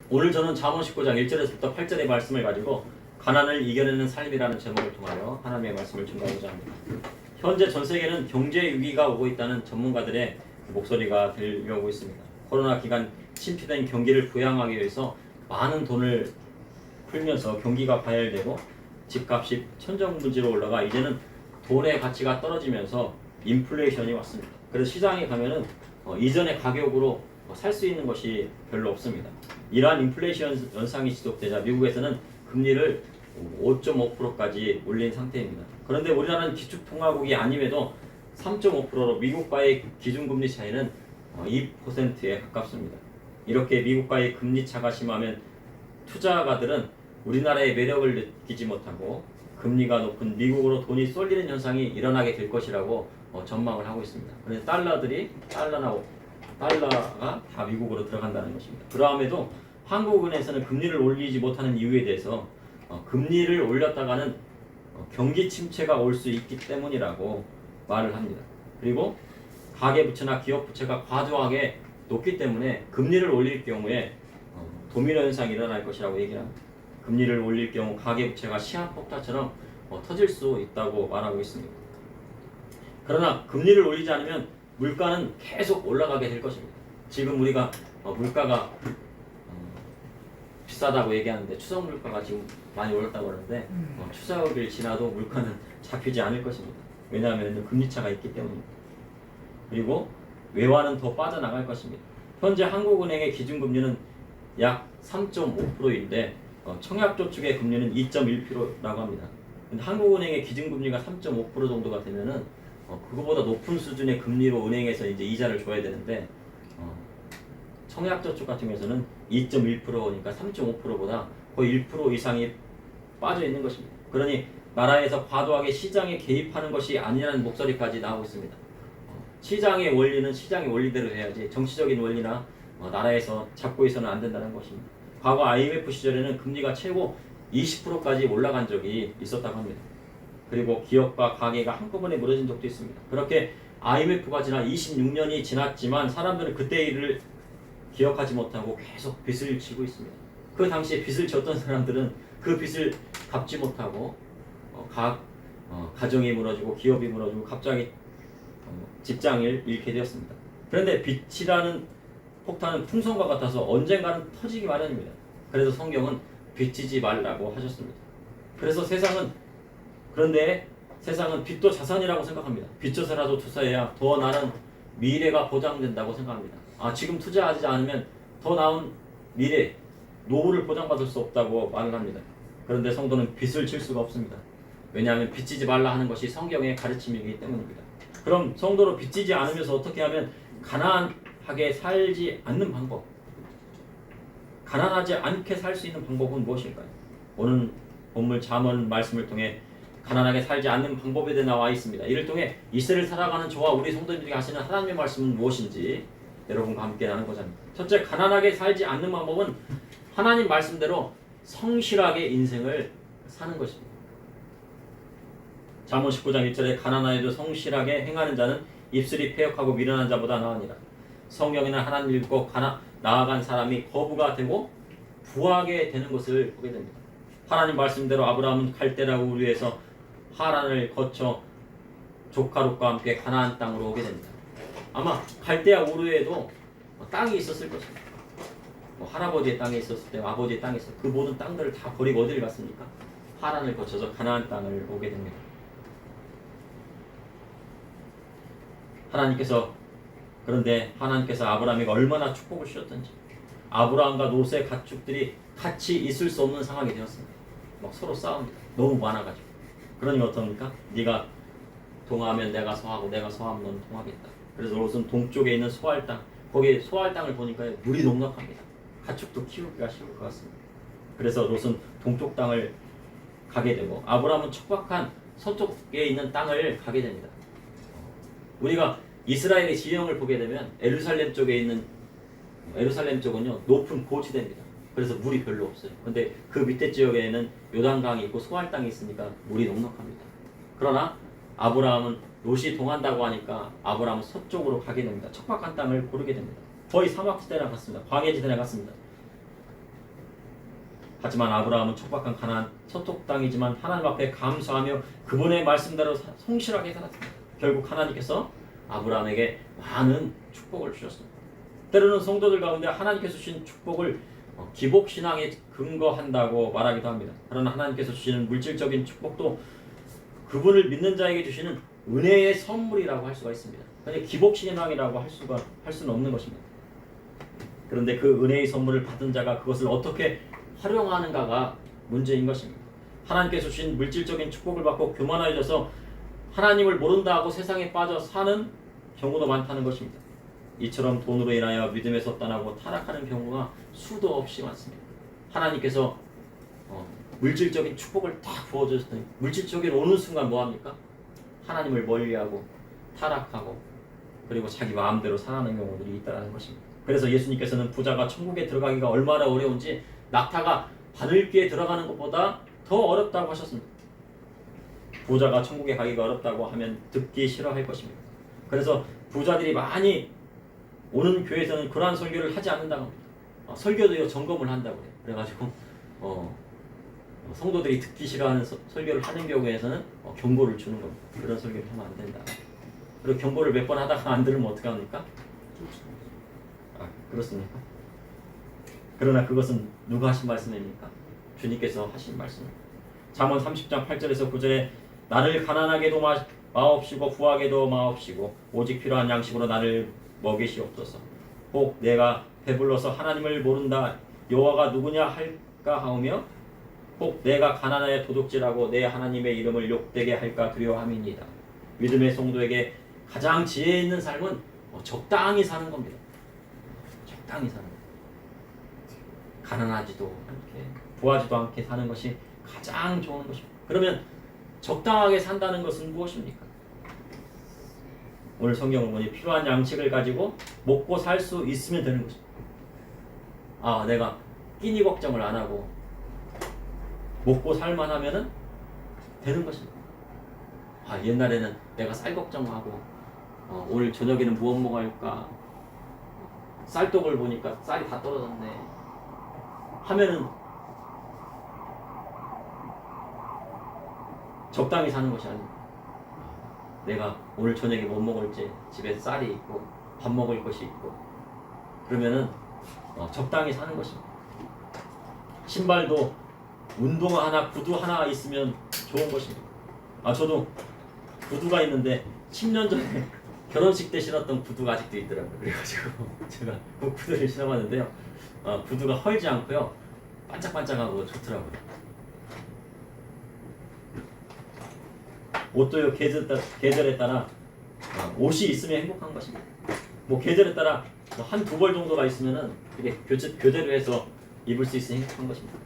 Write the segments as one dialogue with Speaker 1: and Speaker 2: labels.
Speaker 1: 오늘 저는 잠언 19장 1절에서부터 8절의 말씀을 가지고 가난을 이겨내는 삶이라는 제목을 통하여 하나님의 말씀을 전가하고자 합니다. 현재 전 세계는 경제 위기가 오고 있다는 전문가들의 목소리가 들려오고 있습니다. 코로나 기간 침체된 경기를 부양하기 위해서 많은 돈을 풀면서 경기가 과열되고 집값이 천정부지로 올라가 이제는 돈의 가치가 떨어지면서 인플레이션이 왔습니다. 그래서 시장에 가면은 이전의 가격으로 살 수 있는 것이 별로 없습니다. 이러한 인플레이션 현상이 지속되자 미국에서는 금리를 5.5%까지 올린 상태입니다. 그런데 우리나라는 기축통화국이 아님에도 3.5%로 미국과의 기준금리 차이는 2%에 가깝습니다. 이렇게 미국과의 금리 차가 심하면 투자가들은 우리나라의 매력을 느끼지 못하고 금리가 높은 미국으로 돈이 쏠리는 현상이 일어나게 될 것이라고 전망을 하고 있습니다. 그래서 달러가 다 미국으로 들어간다는 것입니다. 그러함에도 한국은행에서는 금리를 올리지 못하는 이유에 대해서 금리를 올렸다가는 경기 침체가 올 수 있기 때문이라고 말을 합니다. 그리고 가계부채나 기업부채가 과도하게 높기 때문에 금리를 올릴 경우에 도미노 현상이 일어날 것이라고 얘기를 합니다. 금리를 올릴 경우 가계부채가 시한폭탄처럼 터질 수 있다고 말하고 있습니다. 그러나 금리를 올리지 않으면 물가는 계속 올라가게 될 것입니다. 지금 우리가 물가가 비싸다고 얘기하는데 추석 물가가 지금 많이 올랐다고 그러는데 추석을 지나도 물가는 잡히지 않을 것입니다. 왜냐하면 금리차가 있기 때문입니다. 그리고 외환은 더 빠져나갈 것입니다. 현재 한국은행의 기준금리는 약 3.5%인데 청약저축의 금리는 2.1%라고 합니다. 근데 한국은행의 기준금리가 3.5% 정도가 되면은 그거보다 높은 수준의 금리로 은행에서 이제 이자를 줘야 되는데 청약저축 같은 경우에는 2.1%니까 3.5%보다 거의 1% 이상이 빠져 있는 것입니다. 그러니 나라에서 과도하게 시장에 개입하는 것이 아니라는 목소리까지 나오고 있습니다. 시장의 원리는 시장의 원리대로 해야지 정치적인 원리나 나라에서 잡고 있어는 안 된다는 것입니다. 과거 IMF 시절에는 금리가 최고 20%까지 올라간 적이 있었다고 합니다. 그리고 기업과 가계가 한꺼번에 무너진 적도 있습니다. 그렇게 IMF가 지나 26년이 지났지만 사람들은 그때 일을 기억하지 못하고 계속 빚을 지고 있습니다. 그 당시에 빚을 졌던 사람들은 그 빚을 갚지 못하고 가정이 무너지고 기업이 무너지고 갑자기 직장을 잃게 되었습니다. 그런데 빚이라는 폭탄은 풍선과 같아서 언젠가는 터지기 마련입니다. 그래서 성경은 빚지지 말라고 하셨습니다. 그래서 그런데 세상은 빚도 자산이라고 생각합니다. 빚져서라도 투자해야 더 나은 미래가 보장된다고 생각합니다. 지금 투자하지 않으면 더 나은 미래, 노후를 보장받을 수 없다고 말을 합니다. 그런데 성도는 빚을 질 수가 없습니다. 왜냐하면 빚지지 말라 하는 것이 성경의 가르침이기 때문입니다. 그럼 성도로 빚지지 않으면서 어떻게 하면 가난하게 살지 않는 방법, 가난하지 않게 살 수 있는 방법은 무엇일까요? 오늘 본문 잠언 말씀을 통해 가난하게 살지 않는 방법에 대해 나와 있습니다. 이를 통해 이 세를 살아가는 저와 우리 성도님들에게 하시는 하나님의 말씀은 무엇인지 여러분과 함께 나누고자 합니다. 첫째, 가난하게 살지 않는 방법은 하나님 말씀대로 성실하게 인생을 사는 것입니다. 잠언 19장 1절에 가난하여도 성실하게 행하는 자는 입술이 패역하고 미련한 자보다 나으니라. 성경에는 하나님 읽고 나아간 사람이 거부가 되고 부하게 되는 것을 보게 됩니다. 하나님 말씀대로 아브라함은 갈대라 우르에서 하란을 거쳐 조카 롯과 함께 가나안 땅으로 오게 됩니다. 아마 갈대아 우르에도 땅이 있었을 것입니다. 할아버지의 땅에 있었을 때, 아버지의 땅에 있었을 때 그 모든 땅들을 다 버리고 어디를 갔습니까? 하란을 거쳐서 가나안 땅을 오게 됩니다. 그런데 하나님께서 아브라함에게 얼마나 축복을 주셨던지, 아브라함과 롯의 가축들이 같이 있을 수 없는 상황이 되었습니다. 막 서로 싸웁니다. 너무 많아가지고. 그러니 어떡합니까? 네가 동하면 내가 서하고 내가 서하면 너는 동하겠다. 그래서 롯은 동쪽에 있는 소알 땅, 거기에 소알 땅을 보니까 물이 넉넉합니다. 가축도 키우기가 쉬울 것 같습니다. 그래서 롯은 동쪽 땅을 가게 되고 아브라함은 척박한 서쪽에 있는 땅을 가게 됩니다. 우리가 이스라엘의 지형을 보게 되면 예루살렘 쪽은요 높은 고지대입니다. 그래서 물이 별로 없어요. 근데 그 밑에 지역에는 요단강이 있고 소알 땅이 있으니까 물이 넉넉합니다. 그러나 아브라함은 롯이 동한다고 하니까 아브라함은 서쪽으로 가게 됩니다. 척박한 땅을 고르게 됩니다. 거의 사막지대나 같습니다. 광야지대나 같습니다. 하지만 아브라함은 척박한 가나안 서쪽 땅이지만 하나님 앞에 감사하며 그분의 말씀대로 성실하게 살았습니다. 결국 하나님께서 아브라함에게 많은 축복을 주셨습니다. 때로는 성도들 가운데 하나님께서 주신 축복을 기복신앙에 근거한다고 말하기도 합니다. 그러나 하나님께서 주시는 물질적인 축복도 그분을 믿는 자에게 주시는 은혜의 선물이라고 할 수가 있습니다. 그런데 기복신앙이라고 할 수는 없는 것입니다. 그런데 그 은혜의 선물을 받은 자가 그것을 어떻게 활용하는가가 문제인 것입니다. 하나님께서 주신 물질적인 축복을 받고 교만해져서 하나님을 모른다 하고 세상에 빠져 사는 경우도 많다는 것입니다. 이처럼 돈으로 인하여 믿음에서 떠나고 타락하는 경우가 수도 없이 많습니다. 하나님께서 물질적인 축복을 딱 부어주셨더니 물질적인 오는 순간 뭐합니까? 하나님을 멀리하고 타락하고 그리고 자기 마음대로 살아가는 경우들이 있다는 것입니다. 그래서 예수님께서는 부자가 천국에 들어가기가 얼마나 어려운지 낙타가 바늘귀에 들어가는 것보다 더 어렵다고 하셨습니다. 부자가 천국에 가기가 어렵다고 하면 듣기 싫어할 것입니다. 그래서 부자들이 많이 오는 교회에서는 그러한 설교를 하지 않는다고 합니다. 설교도 점검을 한다고 해요. 그래가지고 성도들이 듣기 싫어하는 설교를 하는 경우에서는 경고를 주는 겁니다. 그런 설교를 하면 안 된다. 그리고 경고를 몇 번 하다가 안 들으면 어떻게 합니까? 그렇습니까? 그러나 그것은 누가 하신 말씀입니까? 주님께서 하신 말씀입니다. 잠언 30장 8절에서 9절에 나를 가난하게도 마옵시고 부하게도 마옵시고 오직 필요한 양식으로 나를 먹이시옵소서. 혹 내가 배불러서 하나님을 모른다 여호와가 누구냐 할까 하오며 혹 내가 가난하여 도둑질하고 내 하나님의 이름을 욕되게 할까 두려워함이니이다. 믿음의 성도에게 가장 지혜 있는 삶은 적당히 사는 겁니다. 적당히 사는 겁니다. 가난하지도 않게 부하지도 않게 사는 것이 가장 좋은 것입니다. 그러면 적당하게 산다는 것은 무엇입니까? 오늘 성경을 보니 필요한 양식을 가지고 먹고 살 수 있으면 되는 것입니다. 내가 끼니 걱정을 안 하고 먹고 살만 하면은 되는 것입니다. 옛날에는 내가 쌀 걱정하고 오늘 저녁에는 무엇 먹을까 쌀떡을 보니까 쌀이 다 떨어졌네 하면은 적당히 사는 것이 아닙니다. 내가 오늘 저녁에 뭐 먹을지 집에 쌀이 있고 밥 먹을 것이 있고 그러면은 적당히 사는 것입니다. 신발도 운동화 하나 구두 하나 있으면 좋은 것입니다. 저도 구두가 있는데 10년 전에 결혼식 때 신었던 구두가 아직도 있더라고요. 그래가지고 제가 그 구두를 신어봤는데요. 구두가 헐지 않고요. 반짝반짝하고 좋더라고요. 옷도요 계절에 따라 옷이 있으면 행복한 것입니다. 뭐 계절에 따라 한 두 벌 정도가 있으면은 이게 교대로 해서 입을 수 있으면 행복한 것입니다.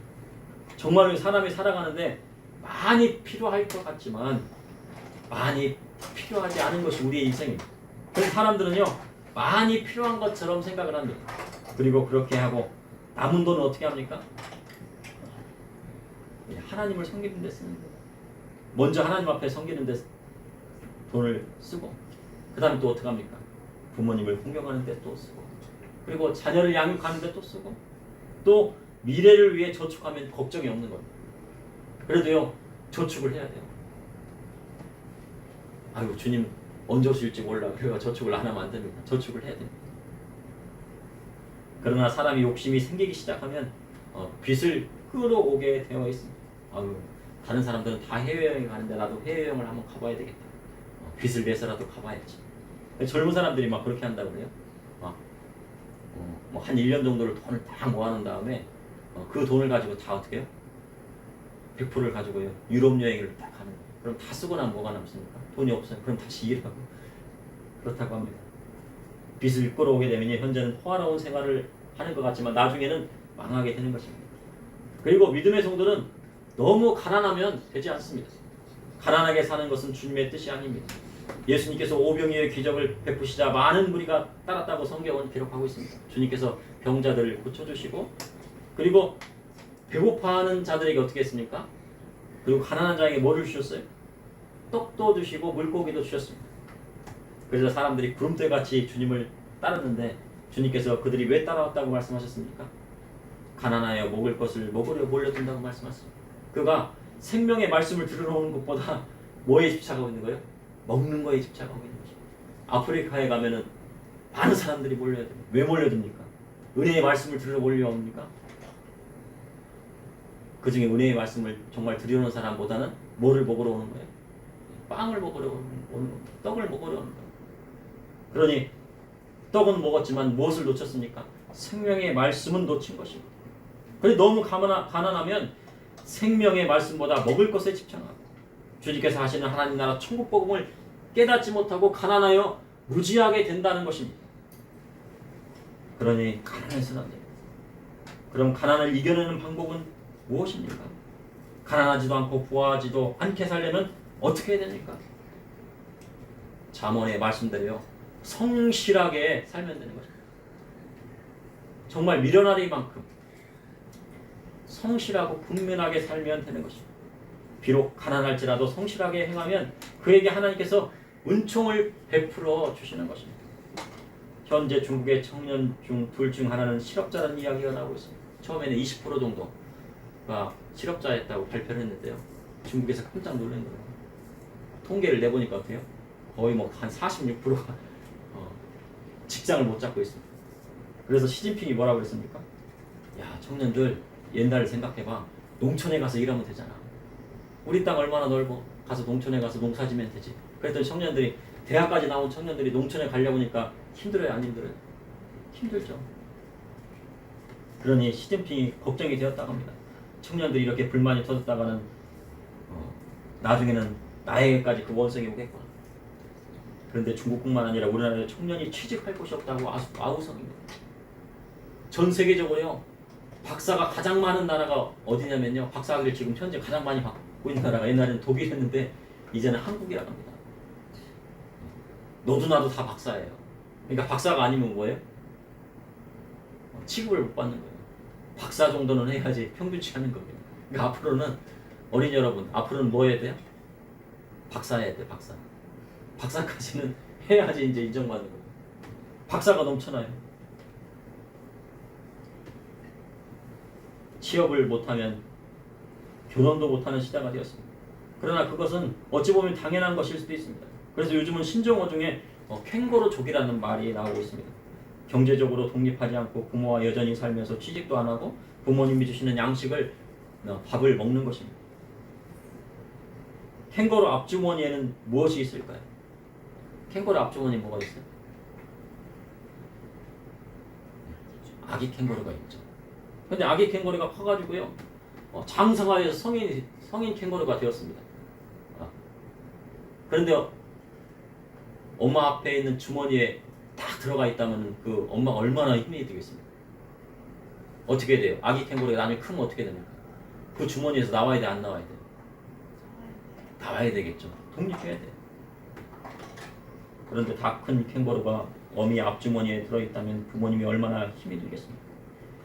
Speaker 1: 정말로 사람이 살아가는데 많이 필요할 것 같지만 많이 필요하지 않은 것이 우리의 인생입니다. 그래서 사람들은요 많이 필요한 것처럼 생각을 합니다. 그리고 그렇게 하고 남은 돈은 어떻게 합니까? 하나님을 섬기는 데 쓰는 거예요. 먼저 하나님 앞에 섬기는 데 돈을 쓰고 그 다음에 또 어떻게 합니까? 부모님을 공경하는 데 또 쓰고 그리고 자녀를 양육하는 데 또 쓰고 또 미래를 위해 저축하면 걱정이 없는 겁니다. 그래도요 저축을 해야 돼요. 아이고 주님 언제 오실지 몰라 그래서 저축을 안 하면 안 됩니다. 저축을 해야 됩니다. 그러나 사람이 욕심이 생기기 시작하면 빚을 끌어오게 되어 있습니다. 다른 사람들은 다 해외여행 가는데 나도 해외여행을 한번 가봐야 되겠다. 빚을 내서라도 가봐야지. 젊은 사람들이 막 그렇게 한다고 그래요. 한 1년 정도를 돈을 다 모아놓은 다음에 그 돈을 가지고 다 어떻게 해요? 100%를 가지고요 유럽 여행을 딱 가는 거예요. 그럼 다 쓰고 나면 뭐가 남습니까? 돈이 없어요. 그럼 다시 일하고 그렇다고 합니다. 빚을 끌어오게 되면 현재는 호화로운 생활을 하는 것 같지만 나중에는 망하게 되는 것입니다. 그리고 믿음의 성도는 너무 가난하면 되지 않습니다. 가난하게 사는 것은 주님의 뜻이 아닙니다. 예수님께서 오병이어의 기적을 베푸시자 많은 무리가 따랐다고 성경은 기록하고 있습니다. 주님께서 병자들을 고쳐주시고 그리고 배고파하는 자들에게 어떻게 했습니까? 그리고 가난한 자에게 뭐를 주셨어요? 떡도 주시고 물고기도 주셨습니다. 그래서 사람들이 구름대같이 주님을 따랐는데 주님께서 그들이 왜 따라왔다고 말씀하셨습니까? 가난하여 먹을 것을 먹으려 몰려든다고 말씀하셨습니다. 그가 생명의 말씀을 들으러 오는 것보다 뭐에 집착하고 있는 거예요? 먹는 거에 집착하고 있는 거죠. 아프리카에 가면은 많은 사람들이 몰려야 됩니다. 왜 몰려듭니까? 은혜의 말씀을 들으러 몰려옵니까? 그 중에 은혜의 말씀을 정말 들으려는 사람보다는 뭐를 먹으러 오는 거예요? 빵을 먹으러 오는 겁니다. 떡을 먹으러 오는 거예요. 그러니 떡은 먹었지만 무엇을 놓쳤습니까? 생명의 말씀은 놓친 것입니다. 그래서 너무 가난하면 생명의 말씀보다 먹을 것에 집착하고 주님께서 하시는 하나님 나라 천국 복음을 깨닫지 못하고 가난하여 무지하게 된다는 것입니다. 그러니 가난해서는 안 됩니다. 그럼 가난을 이겨내는 방법은 무엇입니까? 가난하지도 않고 부하지도 않게 살려면 어떻게 해야 됩니까? 잠언의 말씀대로 성실하게 살면 되는 것입니다. 정말 미련하리만큼 성실하고 분명하게 살면 되는 것입니다. 비록 가난할지라도 성실하게 행하면 그에게 하나님께서 은총을 베풀어 주시는 것입니다. 현재 중국의 청년 중 둘 중 하나는 실업자라는 이야기가 나오고 있습니다. 처음에는 20% 정도가 실업자였다고 발표를 했는데요. 중국에서 깜짝 놀란 거예요. 통계를 내보니까 어때요? 거의 뭐 한 46%가 직장을 못 잡고 있습니다. 그래서 시진핑이 뭐라고 그랬습니까? 야, 청년들 옛날을 생각해봐. 농촌에 가서 일하면 되잖아. 우리 땅 얼마나 넓어. 가서 농촌에 가서 농사지면 되지. 그랬더니 청년들이 대학까지 나온 청년들이 농촌에 가려고 하니까 힘들어요, 안 힘들어요? 힘들죠. 그러니 시진핑이 걱정이 되었다고 합니다. 청년들이 이렇게 불만이 터졌다가는 나중에는 나에게까지 그 원성이 오겠구나. 그런데 중국뿐만 아니라 우리나라에 청년이 취직할 곳이 없다고 아우성입니다. 전 세계적으로요, 박사가 가장 많은 나라가 어디냐면요, 박사학위를 지금 현재 가장 많이 받고 있는 나라가 옛날에는 독일이었는데 이제는 한국이라고 합니다. 너도 나도 다 박사예요. 그러니까 박사가 아니면 뭐예요? 취급을 못 받는 거예요. 박사 정도는 해야지 평균치 않은 거예요. 그러니까 앞으로는 어린이 여러분, 앞으로는 뭐 해야 돼요? 박사 해야 돼요, 박사. 박사까지는 해야지 이제 인정받는 거예요. 박사가 넘쳐나요. 취업을 못하면 결혼도 못하는 시대가 되었습니다. 그러나 그것은 어찌 보면 당연한 것일 수도 있습니다. 그래서 요즘은 신종어 중에 캥거루족이라는 말이 나오고 있습니다. 경제적으로 독립하지 않고 부모와 여전히 살면서 취직도 안 하고 부모님이 주시는 양식을 밥을 먹는 것입니다. 캥거루 앞주머니에는 무엇이 있을까요? 캥거루 앞주머니에 뭐가 있어요? 아기 캥거루가 있죠. 근데 아기 캥거루가 커가지고요, 장성화해서 성인 캥거루가 되었습니다. 그런데 엄마 앞에 있는 주머니에 딱 들어가 있다면 그 엄마가 얼마나 힘이 되겠습니까? 어떻게 돼요? 아기 캥거루가 나중에 크면 어떻게 됩니까? 그 주머니에서 나와야 돼, 안 나와야 돼? 나와야 되겠죠. 독립해야 돼. 그런데 다 큰 캥거루가 어미 앞주머니에 들어있다면 부모님이 얼마나 힘이 들겠습니까?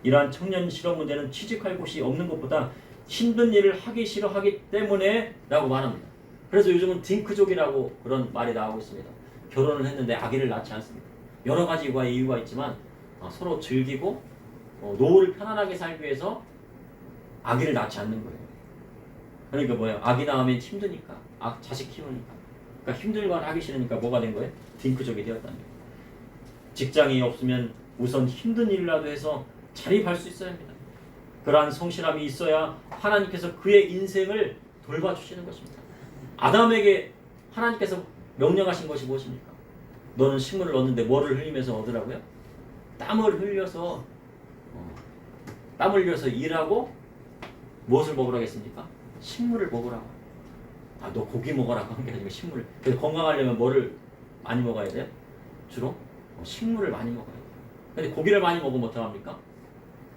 Speaker 1: 이러한 청년 실업 문제는 취직할 곳이 없는 것보다 힘든 일을 하기 싫어하기 때문에 라고 말합니다. 그래서 요즘은 딩크족이라고 그런 말이 나오고 있습니다. 결혼을 했는데 아기를 낳지 않습니다. 여러 가지 이유가 있지만 서로 즐기고 노후를 편안하게 살기 위해서 아기를 낳지 않는 거예요. 그러니까 뭐예요? 아기 낳으면 힘드니까, 자식 키우니까. 그러니까 힘든 걸 하기 싫으니까 뭐가 된 거예요? 딩크족이 되었다는 거예요. 직장이 없으면 우선 힘든 일이라도 해서 자립할 수 있어야 합니다. 그러한 성실함이 있어야 하나님께서 그의 인생을 돌봐주시는 것입니다. 아담에게 하나님께서 명령하신 것이 무엇입니까? 너는 식물을 얻는데 뭐를 흘리면서 얻으라고요? 땀을 흘려서 일하고 무엇을 먹으라고 했습니까? 식물을 먹으라고. 너 고기 먹으라고 한 게 아니고 식물을. 그래서 건강하려면 뭐를 많이 먹어야 돼요? 주로 식물을 많이 먹어야 돼요. 근데 고기를 많이 먹으면 어떡합니까?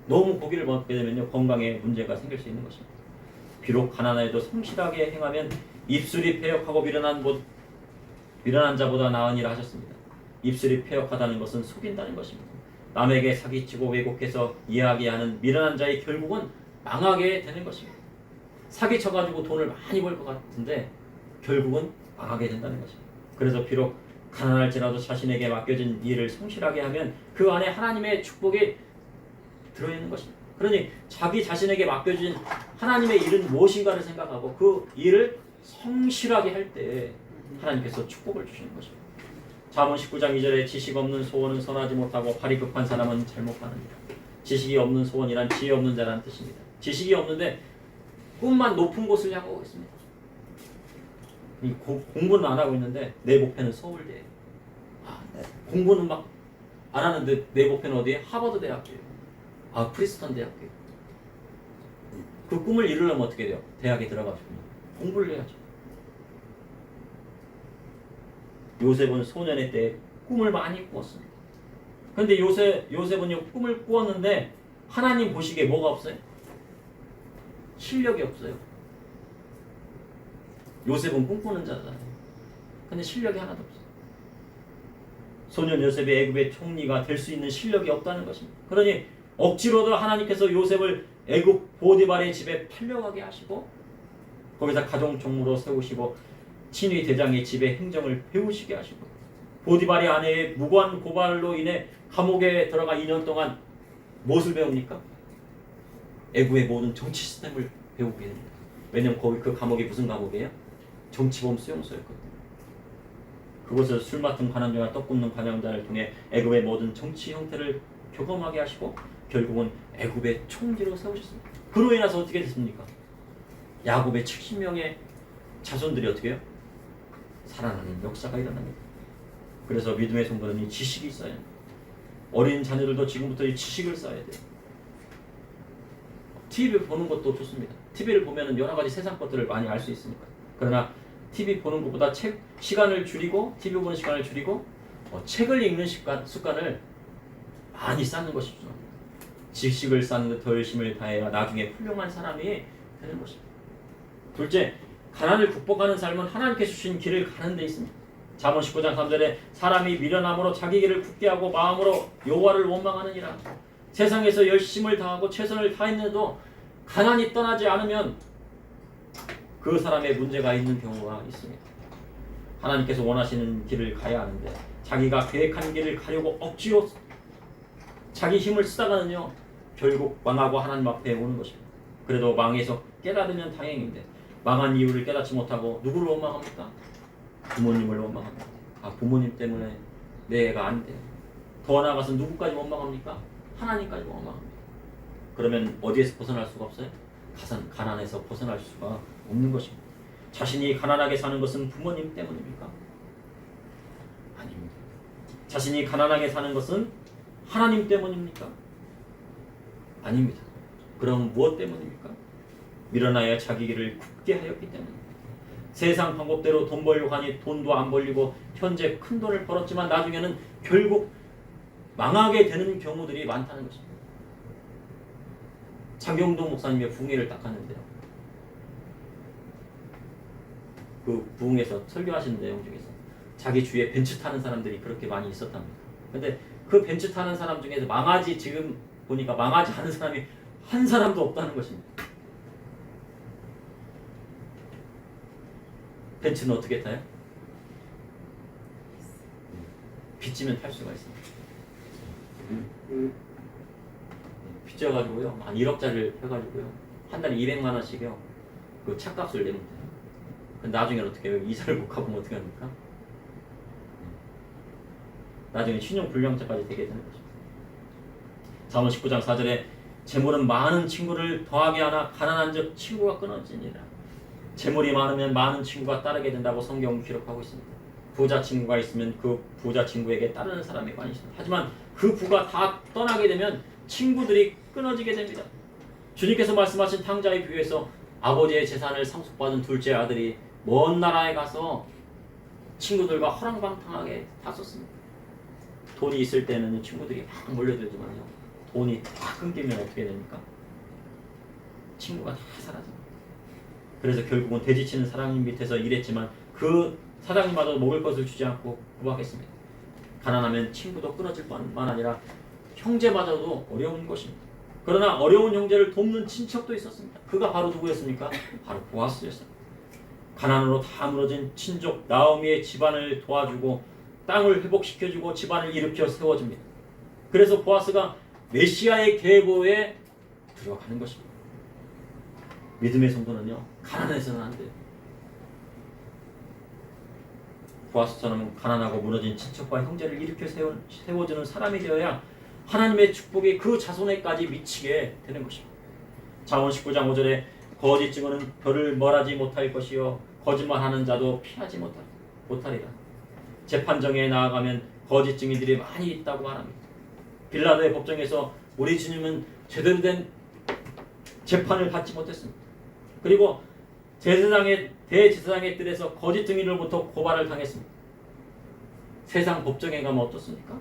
Speaker 1: 너무 고기를 먹게 되면요, 건강에 문제가 생길 수 있는 것입니다. 비록 가난하여도 성실하게 행하면 입술이 패역하고 미련한 자보다 나으니라 하셨습니다. 입술이 패역하다는 것은 속인다는 것입니다. 남에게 사기치고 왜곡해서 이야기하는 미련한 자의 결국은 망하게 되는 것입니다. 사기쳐가지고 돈을 많이 벌 것 같은데 결국은 망하게 된다는 것입니다. 그래서 비록 가난할지라도 자신에게 맡겨진 일을 성실하게 하면 그 안에 하나님의 축복이 들어있는 것입니다. 그러니 자기 자신에게 맡겨진 하나님의 일은 무엇인가를 생각하고 그 일을 성실하게 할 때 하나님께서 축복을 주시는 것입니다. 잠언 19장 2절에 지식 없는 소원은 선하지 못하고 발이 급한 사람은 잘못 가느니라. 지식이 없는 소원이란 지혜 없는 자라는 뜻입니다. 지식이 없는데 꿈만 높은 곳을 향하고 있습니다. 공부는 안 하고 있는데 내 목표는 서울대예요. 공부는 막 안 하는데 내 목표는 어디에? 하버드 대학교예요. 프리스턴 대학교예요. 그 꿈을 이루려면 어떻게 돼요? 대학에 들어가지고 공부를 해야죠. 요셉은 소년의 때 꿈을 많이 꾸었습니다. 그런데 요셉은 꿈을 꾸었는데 하나님 보시기에 뭐가 없어요? 실력이 없어요. 요셉은 꿈꾸는 자잖아요. 근데 실력이 하나도 없어요. 소년 요셉이 애굽의 총리가 될 수 있는 실력이 없다는 것입니다. 그러니 억지로도 하나님께서 요셉을 애굽 보디발의 집에 팔려가게 하시고 거기서 가정 총무로 세우시고 친위 대장의 집에 행정을 배우시게 하시고 보디발의 아내의 무고한 고발로 인해 감옥에 들어가 2년 동안 무엇을 배웁니까? 애굽의 모든 정치 시스템을 배우게 됩니다. 왜냐하면 거기 그 감옥이 무슨 감옥이에요? 정치범 수용소였거든요. 그곳에서 술 맡은 관원장과 떡 굽는 관원장을 통해 애굽의 모든 정치 형태를 교감하게 하시고 결국은 애굽의 총리로 세우셨습니다. 그로 인해서 어떻게 됐습니까? 야곱의 70명의 자손들이 어떻게 해요? 살아나는 역사가 일어납니다. 그래서 믿음의 성도는 이 지식이 있어야 합니다. 어린 자녀들도 지금부터 이 지식을 쌓아야 돼요. TV를 보는 것도 좋습니다. TV를 보면 여러 가지 세상 것들을 많이 알 수 있으니까. 그러나 TV 보는 것보다 시간을 줄이고 TV 보는 시간을 줄이고 책을 읽는 습관을 많이 쌓는 것이 중요합니다. 지식을 쌓는 데 더 열심을 다해야 나중에 훌륭한 사람이 되는 것입니다. 둘째, 가난을 극복하는 삶은 하나님께서 주신 길을 가는 데 있습니다. 잠언 19장 3절에 사람이 미련함으로 자기 길을 굳게 하고 마음으로 여호와를 원망하느니라. 세상에서 열심을 다하고 최선을 다했는데도 가난이 떠나지 않으면 그 사람의 문제가 있는 경우가 있습니다. 하나님께서 원하시는 길을 가야 하는데 자기가 계획한 길을 가려고 억지로 자기 힘을 쓰다가는요 결국 망하고 하나님 앞에 오는 것입니다. 그래도 망해서 깨달으면 다행인데 망한 이유를 깨닫지 못하고 누구를 원망합니까? 부모님을 원망합니다. 부모님 때문에 내 애가 안 돼요. 더 나아가서 누구까지 원망합니까? 하나님까지 원망합니다. 그러면 어디에서 벗어날 수가 없어요? 가난에서 벗어날 수가 없는 것입니다. 자신이 가난하게 사는 것은 부모님 때문입니까? 아닙니다. 자신이 가난하게 사는 것은 하나님 때문입니까? 아닙니다. 그럼 무엇 때문입니까? 밀어나야 자기 길을 굳게 하였기 때문입니다. 세상 방법대로 돈 벌려고 하니 돈도 안 벌리고 현재 큰 돈을 벌었지만 나중에는 결국 망하게 되는 경우들이 많다는 것입니다. 장경동 목사님의 부흥회를 딱 갔는데요. 그 부흥에서 설교하시는 내용 중에서 자기 주위에 벤츠 타는 사람들이 그렇게 많이 있었답니다. 근데 그 벤츠 타는 사람 중에서 지금 보니까 망하지 않은 사람이 한 사람도 없다는 것입니다. 벤츠는 어떻게 타요? 빚지면 탈 수가 있습니다. 빚져가지고요, 한 1억짜리를 해가지고요, 한 달에 200만 원씩요, 그 차값을 내면 돼요. 나중에 어떻게 해요? 이자를 못 갚으면 어떻게 합니까? 나중에 신용불량자까지 되게 되는 것입니다. 잠언 19장 4절에 재물은 많은 친구를 더하게 하나 가난한 즉 친구가 끊어지니라. 재물이 많으면 많은 친구가 따르게 된다고 성경은 기록하고 있습니다. 부자 친구가 있으면 그 부자 친구에게 따르는 사람이 많이 있습니다. 하지만 그 부가 다 떠나게 되면 친구들이 끊어지게 됩니다. 주님께서 말씀하신 탕자의 비유에서 아버지의 재산을 상속받은 둘째 아들이 먼 나라에 가서 친구들과 허랑방탕하게 다썼습니다. 돈이 있을 때는 친구들이 막 몰려들지만요, 돈이 다 끊기면 어떻게 됩니까? 친구가 다 사라집니다. 그래서 결국은 돼지치는 사장님 밑에서 일했지만 그 사장님마저 먹을 것을 주지 않고 구박했습니다. 가난하면 친구도 끊어질 뿐만 아니라 형제마저도 어려운 것입니다. 그러나 어려운 형제를 돕는 친척도 있었습니다. 그가 바로 누구였습니까? 바로 보아스였습니다. 가난으로 다 무너진 친족 나오미의 집안을 도와주고 땅을 회복시켜주고 집안을 일으켜 세워줍니다. 그래서 보아스가 메시아의 계보의 들어가는 것입니다. 믿음의 성도는요, 가난해서는 안 돼요. 보아스처럼 가난하고 무너진 친척과 형제를 일으켜 세워주는 사람이 되어야 하나님의 축복이 그 자손에까지 미치게 되는 것입니다. 잠언 19장 5절에 거짓 증언은 별을 멀하지 못할 것이요 거짓말하는 자도 피하지 못하리라. 재판정에 나아가면 거짓 증인들이 많이 있다고 말합니다. 빌라도의 법정에서 우리 주님은 제대로 된 재판을 받지 못했습니다. 그리고 대제사장의 뜰에서 거짓 증인으로부터 고발을 당했습니다. 세상 법정에 가면 어떻습니까?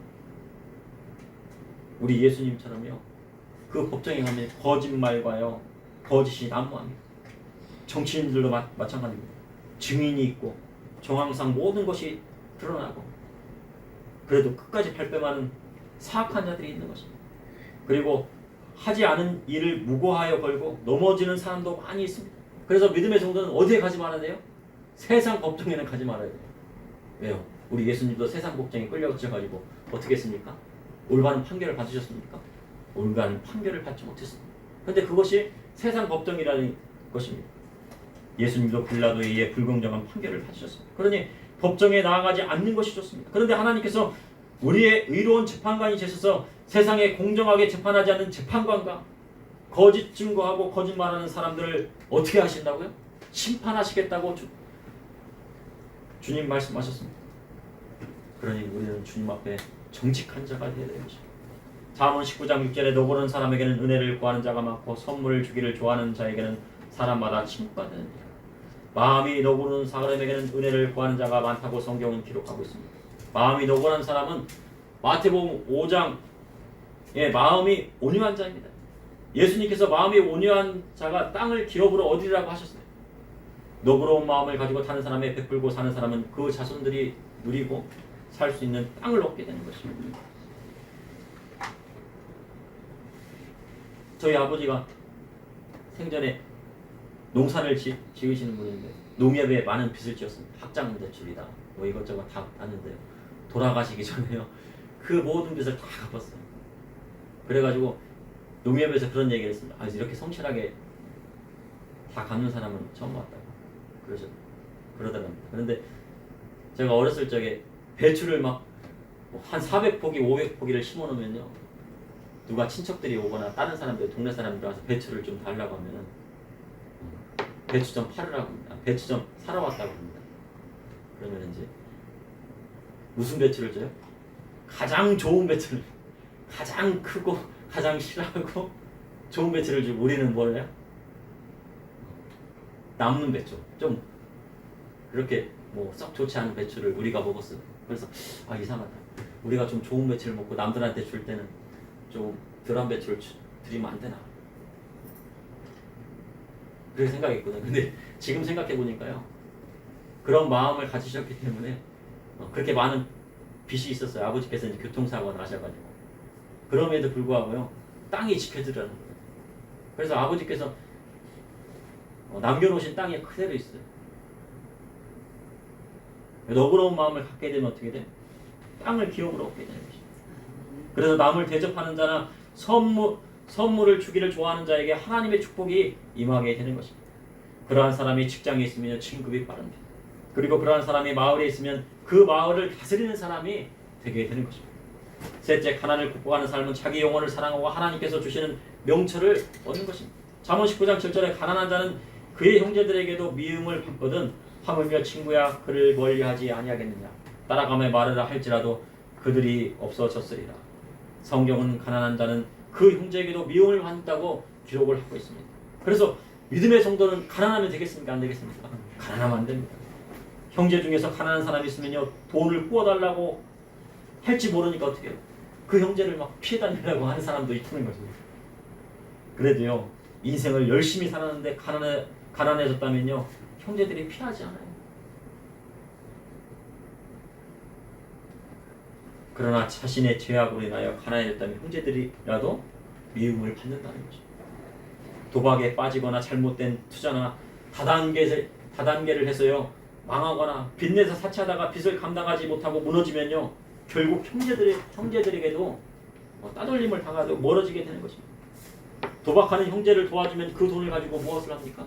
Speaker 1: 우리 예수님처럼요, 그 법정에 가면 거짓말과요 거짓이 난무합니다. 정치인들도 마찬가지입니다. 증인이 있고 정황상 모든 것이 드러나고 그래도 끝까지 발뺌하는 사악한 자들이 있는 것입니다. 그리고 하지 않은 일을 무고하여 걸고 넘어지는 사람도 많이 있습니다. 그래서 믿음의 성도는 어디에 가지 말아야 돼요? 세상 법정에는 가지 말아야 돼요. 왜요? 우리 예수님도 세상 법정에 끌려가셔가지고 어떻게 했습니까? 올바른 판결을 받으셨습니까? 올바른 판결을 받지 못했습니다. 그런데 그것이 세상 법정이라는 것입니다. 예수님도 빌라도에 의해 불공정한 판결을 받으셨습니다. 그러니 법정에 나아가지 않는 것이 좋습니다. 그런데 하나님께서 우리의 의로운 재판관이 되셔서 세상에 공정하게 재판하지 않는 재판관과 거짓 증거하고 거짓말하는 사람들을 어떻게 하신다고요? 심판하시겠다고 주님 말씀하셨습니다. 그러니 우리는 주님 앞에 정직한 자가 되어야 되는 것입니다. 잠언 19장 6절에 노고는 사람에게는 은혜를 구하는 자가 많고 선물을 주기를 좋아하는 자에게는 사람마다 친구가 되느니라. 마음이 노고는 사람에게는 은혜를 구하는 자가 많다고 성경은 기록하고 있습니다. 마음이 노고난 사람은 마태복음 5장 마음이 온유한 자입니다. 예수님께서 마음이 온유한 자가 땅을 기업으로 얻으리라고 하셨어요. 노고로운 마음을 가지고 다른 사람에 베풀고 사는 사람은 그 자손들이 누리고 살 수 있는 땅을 얻게 되는 것입니다. 저희 아버지가 생전에 농사를 지으시는 분인데 농협에 많은 빚을 지었습니다. 학장 대출이다 뭐 이것저것 다 땄는데요. 돌아가시기 전에요, 그 모든 빚을 다 갚았어요. 그래가지고 농협에서 그런 얘기를 했습니다. 이렇게 성실하게 다 갚는 사람은 처음 봤다고 그러더랍니다. 그런데 제가 어렸을 적에 배추를 막 한 400포기 500포기를 심어놓으면요, 누가 친척들이 오거나 다른 사람들 동네 사람들 와서 배추를 좀 달라고 하면은 배추 좀 팔으라고 합니다. 배추 좀 사러 왔다고 합니다. 그러면 이제 무슨 배추를 줘요? 가장 좋은 배추를, 가장 크고 가장 실하고 좋은 배추를 주고 우리는 뭘 해요? 남는 배추, 좀 그렇게 뭐 썩 좋지 않은 배추를 우리가 먹었어요. 그래서 이상하다. 우리가 좀 좋은 배추를 먹고 남들한테 줄 때는 좀 덜한 배추를 드리면 안 되나? 그렇게 생각했거든요. 근데 지금 생각해 보니까요, 그런 마음을 가지셨기 때문에 그렇게 많은 빚이 있었어요. 아버지께서 이제 교통사고가 나셔가지고. 그럼에도 불구하고요, 땅이 지켜드리라는 거예요. 그래서 아버지께서 남겨놓으신 땅이 그대로 있어요. 너그러운 마음을 갖게 되면 어떻게 돼? 땅을 기업으로 얻게 되는 것입니다. 그래서 남을 대접하는 자나 선물을 주기를 좋아하는 자에게 하나님의 축복이 임하게 되는 것입니다. 그러한 사람이 직장에 있으면 진급이 빠릅니다. 그리고 그러한 사람이 마을에 있으면 그 마을을 다스리는 사람이 되게 되는 것입니다. 셋째, 가난을 극복하는 삶은 자기 영혼을 사랑하고 하나님께서 주시는 명철을 얻는 것입니다. 잠언 19장 7절에 가난한 자는 그의 형제들에게도 미움을 받거든 하물며 친구야 그를 멀리하지 아니하겠느냐. 따라가며 말하라 할지라도 그들이 없어졌으리라. 성경은 가난한 자는 그 형제에게도 미움을 받는다고 기록을 하고 있습니다. 그래서 믿음의 성도는 가난하면 되겠습니까? 안 되겠습니까? 가난하면 안 됩니다. 형제 중에서 가난한 사람이 있으면요, 돈을 구워달라고 할지 모르니까 어떻게 해요? 그 형제를 막 피해 다니려고 하는 사람도 있다는 거죠. 그래도요, 인생을 열심히 살았는데 가난해졌다면요, 형제들이 피하지 않아요. 그러나 자신의 죄악으로 인하여 가난해졌다면 형제들이라도 미움을 받는다는 거죠. 도박에 빠지거나 잘못된 투자나 다단계를 해서요, 망하거나 빚내서 사치하다가 빚을 감당하지 못하고 무너지면요, 결국 형제들에게도 따돌림을 당하고 멀어지게 되는 것입니다. 도박하는 형제를 도와주면 그 돈을 가지고 무엇을 합니까?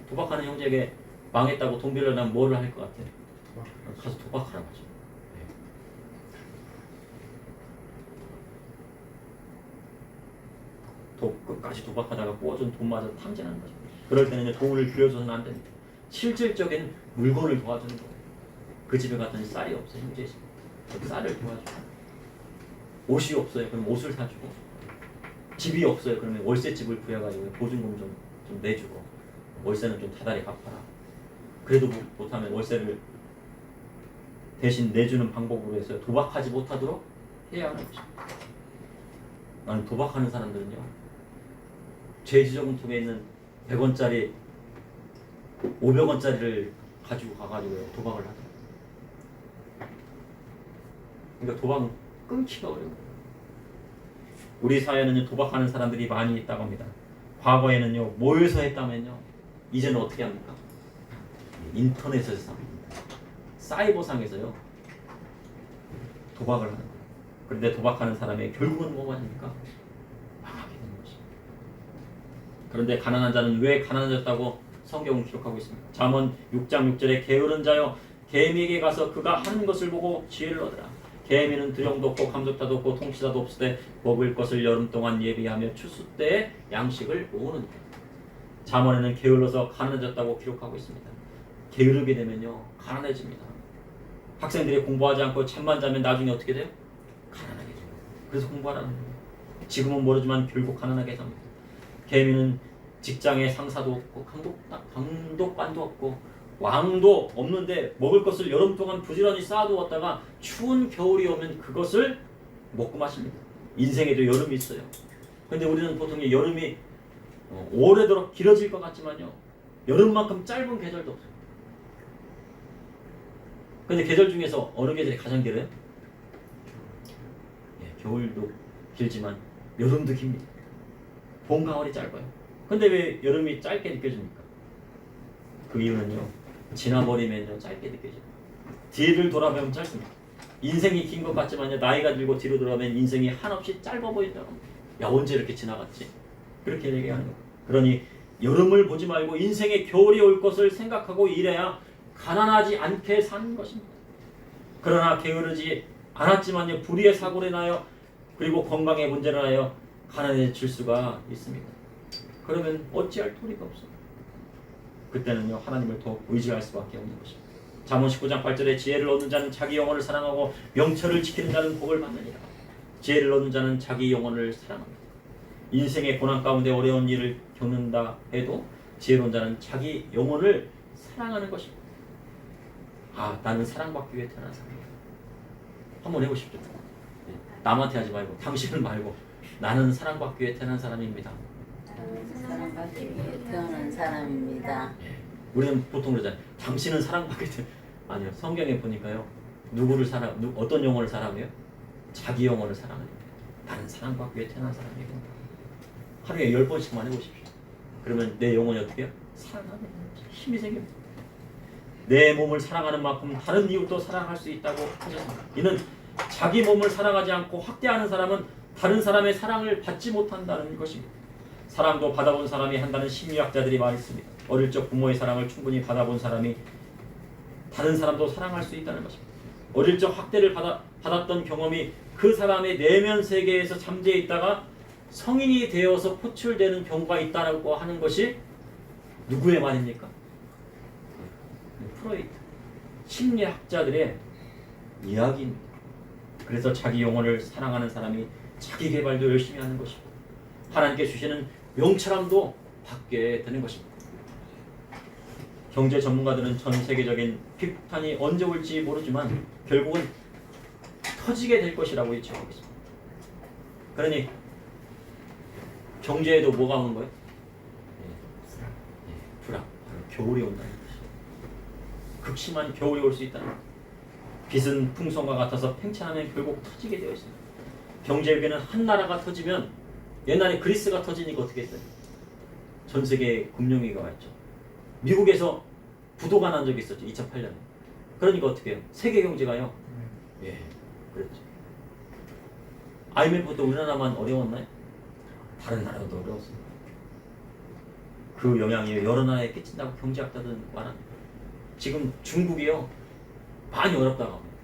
Speaker 1: 도박하는 형제에게 망했다고 돈 빌려면 뭐를 할 것 같아요? 가서 도박하라고 하죠. 끝까지 도박하다가 꼬아준 돈마저 탕진하는 거죠. 그럴 때는 돈을 빌려줘서는 안 됩니다. 실질적인 물건을 도와주는 거예요. 그 집에 갔더니 쌀이 없어요. 형제 집. 쌀을 도와주고. 옷이 없어요. 그럼 옷을 사주고. 집이 없어요. 그러면 월세집을 구해가지고 보증금 좀 내주고. 월세는 좀 다달이 갚아라. 그래도 못하면 월세를 대신 내주는 방법으로 해서 도박하지 못하도록 해야 하는 것입니다. 나는 도박하는 사람들은요. 제지저금통에 있는 100원짜리 500원짜리를 가지고 가가지고 도박을 하더라고요. 그러니까 도박은 끊기가 어려워요. 우리 사회는 도박하는 사람들이 많이 있다고 합니다. 과거에는요. 모여서 했다면요. 이제는 어떻게 합니까? 인터넷에서 합니다. 사이버상에서요. 도박을 하는 거예요. 그런데 도박하는 사람이 결국은 뭐가 됩니까? 망하게 되는 것입니다. 그런데 가난한 자는 왜 가난해졌다고 성경은 기록하고 있습니다. 잠언 6장 6절에 게으른 자여 개미에게 가서 그가 하는 것을 보고 지혜를 얻으라. 개미는 두령도 없고 감독자도 없고 통치자도 없으되 먹을 것을 여름 동안 예비하며 추수 때에 양식을 모으느니라. 잠언에는 게을러서 가난해졌다고 기록하고 있습니다. 게으르게 되면요 가난해집니다. 학생들이 공부하지 않고 잠만 자면 나중에 어떻게 돼요? 가난하게 돼요. 그래서 공부하라는 거예요. 지금은 모르지만 결국 가난하게 됩니다. 개미는 직장에 상사도 없고 감독관도 없고 왕도 없는데 먹을 것을 여름 동안 부지런히 쌓아두었다가 추운 겨울이 오면 그것을 먹고 마십니다. 인생에도 여름이 있어요. 근데 우리는 보통 여름이 오래도록 길어질 것 같지만요. 여름만큼 짧은 계절도 없어요. 근데 계절 중에서 어느 계절이 가장 길어요? 겨울도 길지만 여름도 깁니다. 봄, 가을이 짧아요. 근데 왜 여름이 짧게 느껴집니까? 그 이유는요. 지나버리면요 짧게 느껴져요. 뒤를 돌아보면 짧습니다. 인생이 긴 것 같지만요. 나이가 들고 뒤로 돌아보면 인생이 한없이 짧아 보인다고 합니다. 야 언제 이렇게 지나갔지? 그렇게 얘기하는 거예요. 그러니 여름을 보지 말고 인생의 겨울이 올 것을 생각하고 일해야 가난하지 않게 사는 것입니다. 그러나 게으르지 않았지만요. 불의의 사고를 인하여 그리고 건강에 문제를 하여 가난해질 수가 있습니다. 그러면 어찌할 도리가 없어. 그때는요 하나님을 더 의지할 수밖에 없는 것입니다. 잠언 19장 8절에 지혜를 얻는 자는 자기 영혼을 사랑하고 명철을 지키는 자는 복을 받느니라. 지혜를 얻는 자는 자기 영혼을 사랑합니다. 인생의 고난 가운데 어려운 일을 겪는다 해도 지혜로운 자는 자기 영혼을 사랑하는 것입니다. 아 나는 사랑받기 위해 태어난 사람이야. 한번 해보십시오. 남한테 하지 말고 당신은 말고 나는 사랑받기 위해 태어난 사람입니다.
Speaker 2: 사랑받기 위해 태어난 사람입니다.
Speaker 1: 우리는 보통 그러잖아요. 당신은 사랑받기 위해 아니요. 성경에 보니까요. 누구를 어떤 영혼을 사랑해요? 자기 영혼을 사랑해요. 나는 사랑받기 위해 태어난 사람이에요. 하루에 10번씩만 해보십시오. 그러면 내 영혼이 어떻게 해요? 사랑하는 힘이 생깁니다. 내 몸을 사랑하는 만큼 다른 이웃도 사랑할 수 있다고 하셨습니다. 이는 자기 몸을 사랑하지 않고 학대하는 사람은 다른 사람의 사랑을 받지 못한다는 것입니다. 사랑도 받아본 사람이 한다는 심리학자들이 말했습니다. 어릴 적 부모의 사랑을 충분히 받아본 사람이 다른 사람도 사랑할 수 있다는 것입니다. 어릴 적 학대를 받았던 경험이 그 사람의 내면 세계에서 잠재해 있다가 성인이 되어서 포출되는 경우가 있다고 하는 것이 누구의 말입니까? 프로이트 심리학자들의 이야기입니다. 그래서 자기 영혼을 사랑하는 사람이 자기 개발도 열심히 하는 것이고 하나님께 주시는 명철함도 받게 되는 것입니다. 경제 전문가들은 전 세계적인 비폭탄이 언제 올지 모르지만 결국은 터지게 될 것이라고 예측하고 있습니다. 그러니 경제에도 뭐가 오는 거예요? 불황. 겨울이 온다는 것이죠. 극심한 겨울이 올 수 있다는 것. 빚은 풍선과 같아서 팽창하면 결국 터지게 되어 있습니다. 경제 위기는 한 나라가 터지면 옛날에 그리스가 터지니까 어떻게 했어요? 전 세계에 금융위기가 왔죠. 미국에서 부도가 난 적이 있었죠. 2008년에. 그러니까 어떻게 해요? 세계 경제가요. 그랬죠. IMF도 우리나라만 어려웠나요? 다른 나라도 어려웠습니다. 그 영향이 여러 나라에 끼친다고 경제학자들은 말합니다. 지금 중국이요 많이 어렵다고 합니다.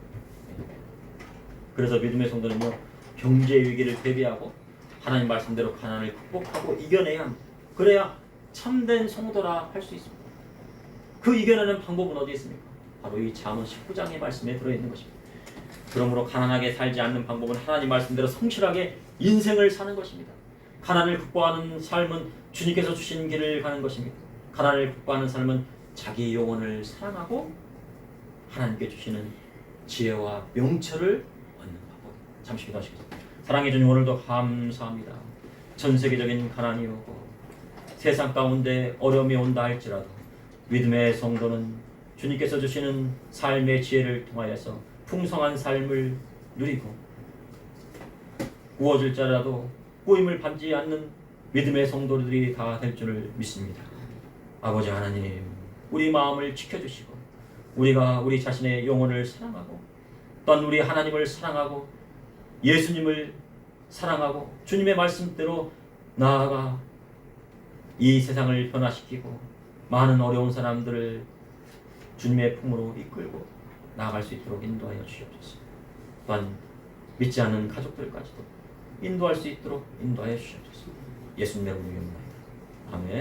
Speaker 1: 그래서 믿음의 성도는요 경제 위기를 대비하고 하나님 말씀대로 가난을 극복하고 이겨내야 합니다. 그래야 참된 성도라 할 수 있습니다. 그 이겨내는 방법은 어디 있습니까? 바로 이 잠언 19장의 말씀에 들어있는 것입니다. 그러므로 가난하게 살지 않는 방법은 하나님 말씀대로 성실하게 인생을 사는 것입니다. 가난을 극복하는 삶은 주님께서 주신 길을 가는 것입니다. 가난을 극복하는 삶은 자기 영혼을 사랑하고 하나님께 주시는 지혜와 명철을 얻는 방법. 잠시 기도하시겠습니다. 사랑해 주님 오늘도 감사합니다. 전 세계적인 가난이 오고 세상 가운데 어려움이 온다 할지라도 믿음의 성도는 주님께서 주시는 삶의 지혜를 통하여서 풍성한 삶을 누리고 구워질지라도 꾸임을 받지 않는 믿음의 성도들이 다 될 줄을 믿습니다. 아버지 하나님, 우리 마음을 지켜주시고 우리가 우리 자신의 영혼을 사랑하고 또한 우리 하나님을 사랑하고 예수님을 사랑하고 주님의 말씀대로 나아가 이 세상을 변화시키고 많은 어려운 사람들을 주님의 품으로 이끌고 나아갈 수 있도록 인도하여 주시옵소서. 또한 믿지 않는 가족들까지도 인도할 수 있도록 인도하여 주시옵소서. 예수님의 이름으로 기도합니다. 아멘.